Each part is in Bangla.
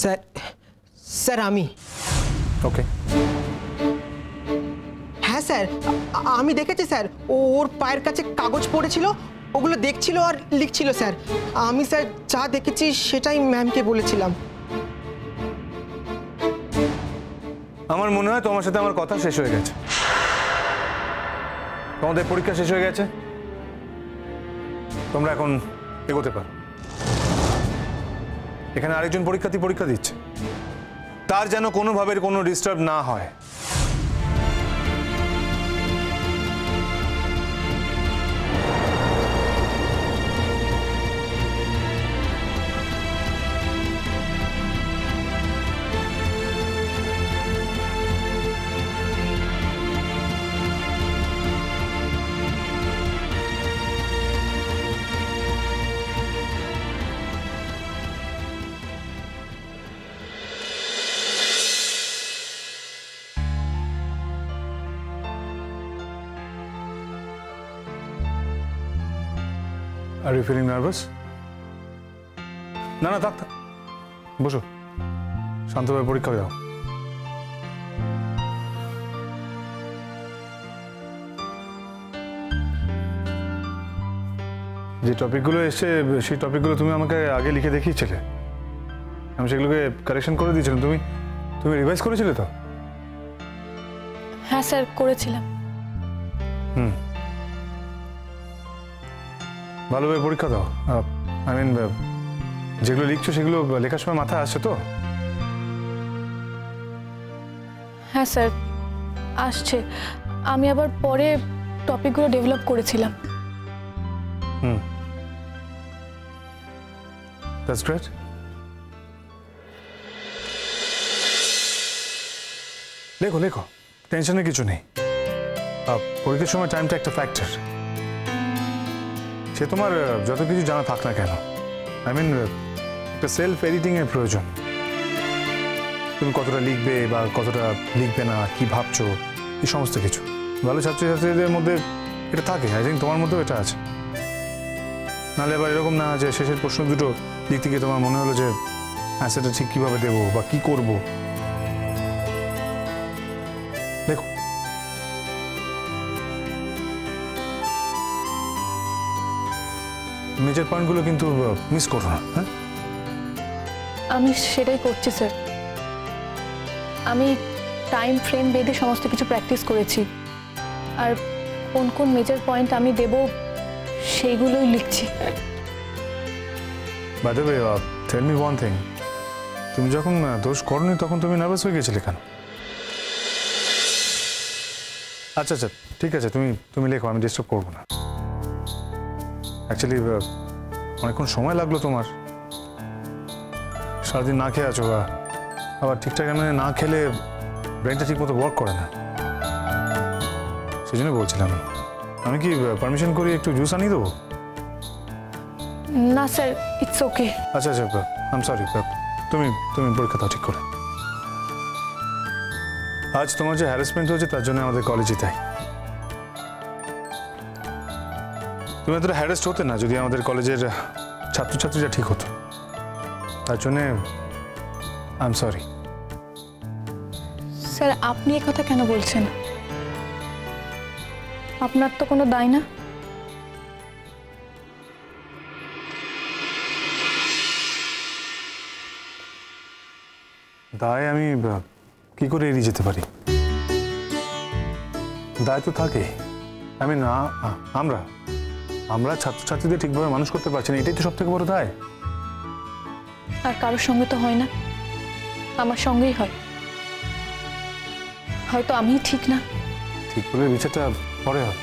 স্যার স্যার আমি ওকে হ্যাঁ স্যার আমি দেখেছি স্যার ওর পায়ের কাছে কাগজ পড়েছিল ওগুলো দেখছিল আর লিখছিল স্যার আমি স্যার যা দেখেছি সেটাই ম্যামকে বলেছিলাম আমার মনে হয় তোমার সাথে আমার কথা শেষ হয়ে গেছে তোমাদের পরীক্ষা শেষ হয়ে গেছে তোমরা এখন এগোতে পারো এখানে আরেকজন পরীক্ষার্থী পরীক্ষা দিচ্ছে তার যেন কোনোভাবে কোনো ডিস্টার্ব না হয় Are you feeling nervous? না না থাক থাক বসো শান্তভাবে পরীক্ষা দাও যে টপিকগুলো এসে সেই টপিকগুলো তুমি আমাকে আগে লিখে দেখিয়েছিলে আমি সেগুলোকে কারেকশন করে দিয়েছিলাম তুমি তুমি রিভাইজ করেছিলে তো হ্যাঁ স্যার করেছিলাম ভালোভাবে পরীক্ষা দাও আই মিন যেগুলো লিখছো সেগুলো লেখার সময় মাথায় আসছে তো হ্যাঁ স্যার আসছে আমি আবার পরে টপিকগুলো ডেভেলপ করেছিলাম দ্যাটস গ্রেট লেখো লেখো টেনশনের কিছু নেই পরীক্ষার সময় টাইমটা একটা ফ্যাক্টর সে তোমার যত কিছু জানা থাক না কেন আই মিন একটা সেলফ এডিটিংয়ের প্রয়োজন তুমি কতটা লিখবে বা কতটা লিখবে না কি ভাবছো এই সমস্ত কিছু ভালো ছাত্রছাত্রীদের মধ্যে এটা থাকে আই থিঙ্ক তোমার মধ্যেও এটা আছে নাহলে এবার এরকম না যে শেষের প্রশ্ন দুটো লিখতে গিয়ে তোমার মনে হলো যে অ্যান্সারটা ঠিক কীভাবে দেবো বা কী করবো দেখো মেজর পয়েন্টগুলো কিন্তু মিস করো না হ্যাঁ আমি সেটাই করছি স্যার আমি টাইম ফ্রেম বেঁধে সমস্ত কিছু প্র্যাকটিস করেছি আর কোন কোন মেজর পয়েন্ট আমি দেব সেইগুলোই লিখছি by the way tell me one thing তুমি যখন দোষ করনি তখন তুমি নার্ভাস হয়ে গেছিলে কেন আচ্ছা আচ্ছা ঠিক আছে তুমি তুমি লেখো আমি ডিস্টার্ব করবো না অ্যাকচুয়ালি অনেকক্ষণ সময় লাগলো তোমার সারাদিন না খেয়ে আছো আবার ঠিকঠাক মানে না খেলে ব্রেনটা ঠিক মতো ওয়ার্ক করে না সেই জন্য বলছিলাম আমি কি পারমিশন করি একটু জুস আনিয়ে দেবো না স্যার ইটস ওকে আচ্ছা আচ্ছা আই এম সরি তুমি তুমি পরীক্ষা দাও ঠিক করে আজ তোমার যে হ্যারাসমেন্ট হয়েছে তার জন্য আমাদের কলেজে তাই তুমি এতটা হ্যারাসড হতে না যদি আমাদের কলেজের ছাত্রছাত্রীরা ঠিক হতো তার জন্যে আই এম সরি স্যার আপনি এই কথা কেন বলছেন আপনার তো কোনো দায় না দায় আমি কি করে এড়িয়ে যেতে পারি দায় তো থাকে আমি না আমরা আমরা ছাত্রছাত্রীদের ঠিকভাবে মানুষ করতে পারছি না এটাই তো সব থেকে বড় দায় আর কারোর সঙ্গে তো হয় না আমার সঙ্গেই হয় হয়তো আমি ঠিক না ঠিক বলে বিচারটা পরে হবে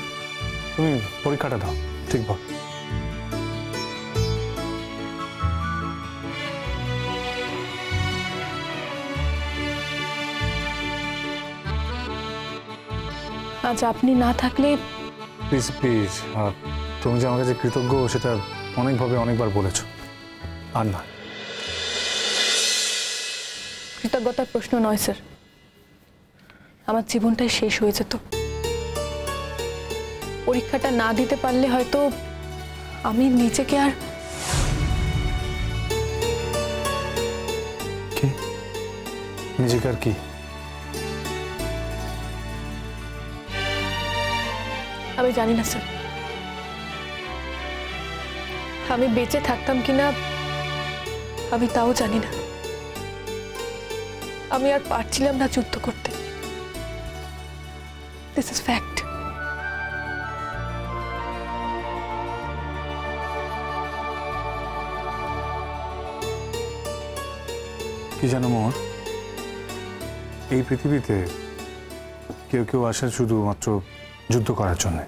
তুমি পরীক্ষাটা দাও ঠিক বল আজ আপনি না থাকলে প্লিজ প্লিজ তুমি যে আমার কাছে কৃতজ্ঞ সেটা অনেকভাবে অনেকবার বলেছো আর না কৃতজ্ঞতার প্রশ্ন নয় স্যার আমার জীবনটাই শেষ হয়ে যেত পরীক্ষাটা না দিতে পারলে হয়তো আমি নিজেকে আর কি নিজেকে আর কি? আমি জানি না স্যার, আমি বেঁচে থাকতাম কিনা আমি তাও জানি না। আমি আর পারছিলাম না যুদ্ধ করতে। This is fact. কি জানো মোর, এই পৃথিবীতে কেউ কেউ আসে শুধুমাত্র যুদ্ধ করার জন্য।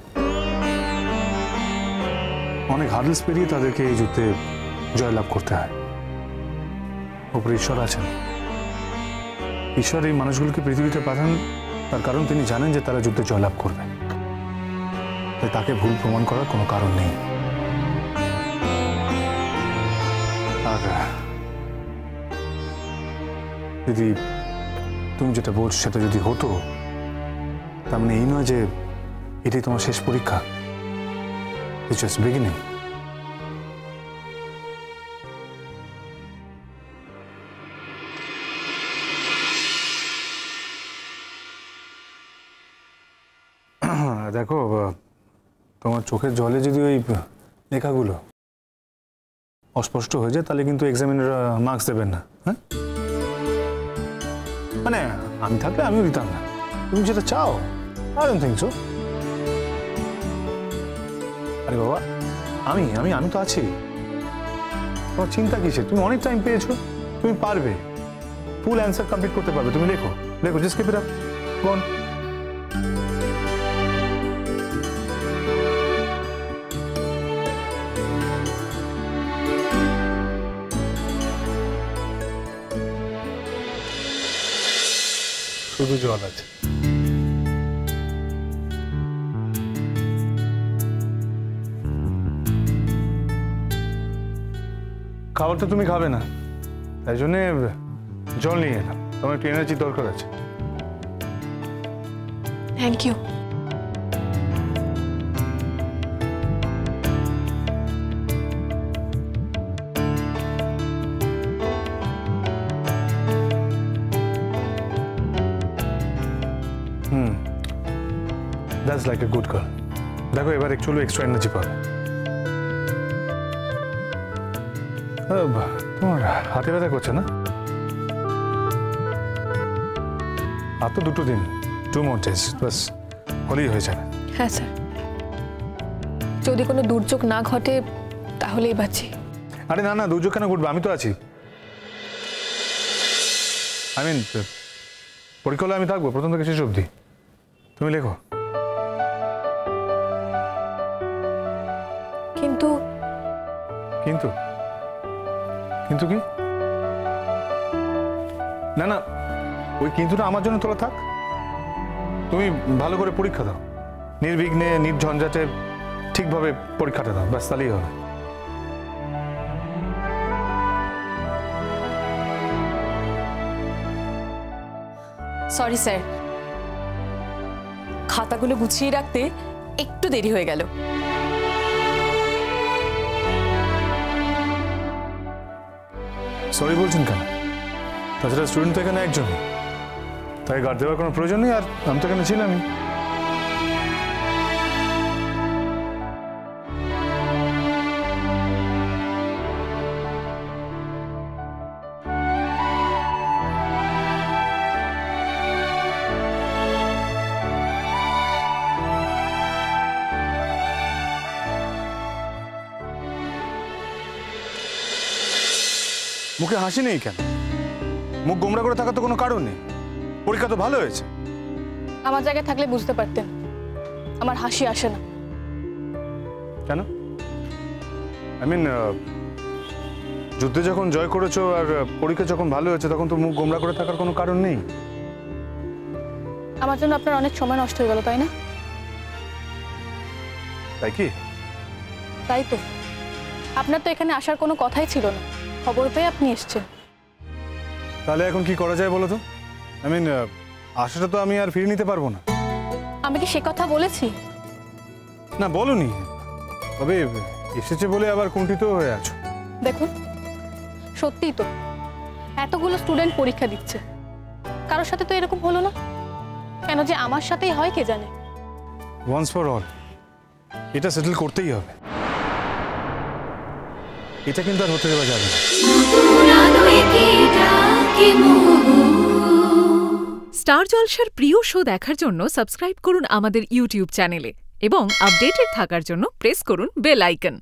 অনেক হার্ডলস পেরিয়ে তাদেরকে এই যুদ্ধে জয়লাভ করতে হয়। ওপরে ঈশ্বর আছেন। ঈশ্বর এই মানুষগুলোকে পৃথিবীতে পাঠান তার কারণ তিনি জানেন যে তারা যুদ্ধে জয়লাভ করবে। তাই তাকে ভুল প্রমাণ করার কোনো কারণ নেই। আর যদি তুমি যেটা বলছো সেটা যদি হতো, তার মানে এই নয় যে এটাই তোমার শেষ পরীক্ষা। It's just beginning. দেখো, তোমার চোখের জলে যদি ওই লেখাগুলো অস্পষ্ট হয়ে যায় তাহলে কিন্তু এক্সামিনার মার্কস দেবেন না। হ্যাঁ, মানে আমি থাকলে আমিও দিতাম না। তুমি যেটা চাও, আই ডোন্ট থিংক সো। আরে বাবা, আমি আমি আমি তো আছি। তোমার চিন্তা কিসের? তুমি অনেক টাইম পেয়েছো, তুমি পারবে। ফুল অ্যান্সার কমপ্লিট করতে পারবে। তুমি লেখো লেখো, just keep it up, go on. শুধু জল আছে। খাবার তো তুমি খাবে না, তাই জন্য জল নিয়ে এলাম। তোমার একটু এনার্জি দরকার আছে। Thank you. That's like a good girl. দেখো, এবার একটু এক্সট্রা এনার্জি পাবে। তোমার হাতে ব্যথা করছে না? আর তো 2 দিন, 2 more days, বাস হলেই হয়ে যাবে। হ্যাঁ স্যার, যদি কোনো দুর্যোগ না ঘটে তাহলেই বাঁচি। আরে না না, দুর্যোগ কেন ঘটবে? আমি তো আছি। আই মিন, পরীক্ষা হলে আমি থাকবো প্রথম থেকে শেষ অবধি। তুমি লেখো। কিন্তু কিন্তু কিন্তু কি? না না, ওই কিন্তুটা আমার জন্য তোলা থাক। তুমি ভালো করে পরীক্ষা দাও, নির্বিঘ্নে নির্ঝঞ্ঝাটে ঠিকভাবে পরীক্ষাটা দাও, ব্যাস তাহলেই হবে। সরি স্যার, খাতাগুলো গুছিয়ে রাখতে একটু দেরি হয়ে গেল। সরি বলছেন কেন? তাছাড়া স্টুডেন্ট তো এখানে একজনই, তাই গার্ড দেওয়ার কোনো প্রয়োজন নেই। আর আমি তো এখানে ছিলামই। মুখে হাসি নেই কেন? মুখ গোমরা করে থাকার তো কোনো কারণ নেই। পরীক্ষা তো ভালো হয়েছে। আমার জায়গায় থাকলে বুঝতে পারতেন আমার হাসি আসে না। কেন? আই মিন, যুদ্ধে যখন জয় করেছো আর পরীক্ষা যখন ভালো হয়েছে তখন তো মুখ গোমরা করে থাকার কোনো কারণ নেই। আমার জন্য আপনার অনেক সময় নষ্ট হয়ে গেল, তাই না? তাই কি? তাই তো। আপনার তো এখানে আসার কোনো কথাই ছিল না, খবর পেয়ে আপনি এসেছেন। তাহলে এখন কি করা যায় বলো তো? আই মিন, আশাটা তো আমি আর ফিরে নিতে পারবো না। আমি কি সে কথা বলেছি? না, বলোনি। তবে এসেছে বলে আবার কুণ্ঠিত হয়ে আছো। দেখুন, সত্যিই তো এতগুলো স্টুডেন্ট পরীক্ষা দিচ্ছে, কারোর সাথে তো এরকম হলো না, কেন যে আমার সাথেই হয় কে জানে। ওয়ান্স ফর অল এটা সেটেল করতেই হবে। এটা কিন্তু আর হতে দেওয়া যাবে না। স্টার জলসার প্রিয় শো দেখার জন্য সাবস্ক্রাইব করুন আমাদের ইউটিউব চ্যানেলে এবং আপডেটেড থাকার জন্য প্রেস করুন বেল আইকন।